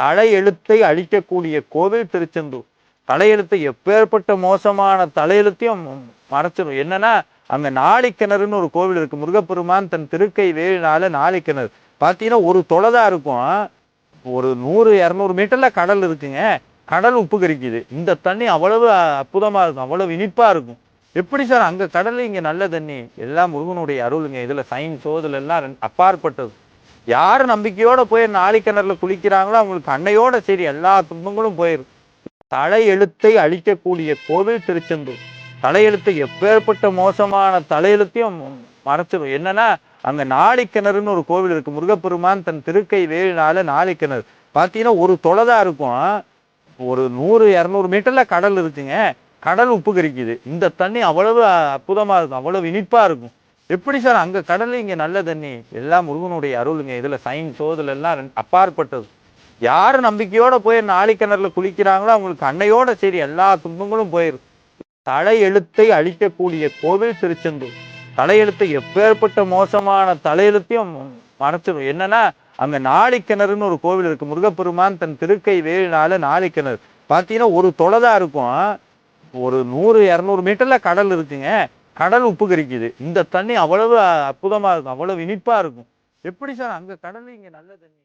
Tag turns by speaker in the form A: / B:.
A: தலையெழுத்தை அழிக்கக்கூடிய கோவில் திருச்செந்தூர். தலையெழுத்தை எப்பேற்பட்ட மோசமான தலையெழுத்தையும் மறைச்சிடும். என்னன்னா அங்க நாழிக்கிணறுன்னு ஒரு கோவில் இருக்கு. முருகப்பெருமான் தன் திருக்கை வேலினால நாழிக்கிணறு பார்த்தீங்கன்னா ஒரு தொலைதான் இருக்கும். ஒரு 100-200 மீட்டர்ல கடல் இருக்குங்க. கடல் உப்பு கரிக்குது. இந்த தண்ணி அவ்வளவு அற்புதமா இருக்கும், அவ்வளவு இனிப்பா இருக்கும். எப்படி சார் அங்க கடல் இங்க நல்ல தண்ணி? எல்லாம் முருகனுடைய அருளுங்க. இதுல சயின்ஸோ இதுல எல்லாம் அப்பாற்பட்டது. யாரு நம்பிக்கையோட போய் நாழிக்கிணறுல குளிக்கிறாங்களோ அவங்களுக்கு அன்னையோட சரி எல்லா துன்பங்களும் போயிடும். தலையெழுத்தை அழிக்கக்கூடிய கோவில் திருச்செந்தூர். தலையெழுத்தை எப்பேற்பட்ட மோசமான தலையெழுத்தையும் மறைச்சிடும். என்னன்னா அங்க நாழிக்கிணறுன்னு ஒரு கோவில் இருக்கு. முருகப்பெருமான் தன் திருக்கை வேலினால நாழிக்கிணறு பார்த்தீங்கன்னா ஒரு தொலைதான் இருக்கும். ஒரு 100-200 மீட்டர்ல கடல் இருக்குங்க. கடல் உப்பு கரிக்குது. இந்த தண்ணி அவ்வளவு அற்புதமா இருக்கும், அவ்வளவு இனிப்பா இருக்கும். எப்படி சார் அங்க கடல் இங்க நல்ல தண்ணி? எல்லாம் முருகனுடைய அருளுங்க. இதுல சயின்ஸோ இதுல எல்லாம் அப்பாற்பட்டது. யாரு நம்பிக்கையோட போய் நாழிக்கிணறுல குளிக்கிறாங்களோ அவங்களுக்கு அன்னையோட சரி எல்லா துன்பங்களும் போயிடும். தலையெழுத்தை அழிக்கக்கூடிய கோவில் திருச்செந்தூர். தலையெழுத்தை எப்பேற்பட்ட மோசமான தலையெழுத்தையும் மறைச்சிடும். என்னன்னா அங்க நாழிக்கிணறுன்னு ஒரு கோவில் இருக்கு. முருகப்பெருமான் தன் திருக்கை வேலினால நாழிக்கிணறு பார்த்தீங்கன்னா ஒரு தொலைதான் இருக்கும். ஒரு 100-200 மீட்டர்ல கடல் இருக்குங்க. கடல் உப்பு கரிக்குது. இந்த தண்ணி அவ்வளவு அற்புதமா இருக்கும், அவ்வளவு இனிப்பா இருக்கும். எப்படி சார் அங்க கடல் இங்க நல்ல தண்ணி?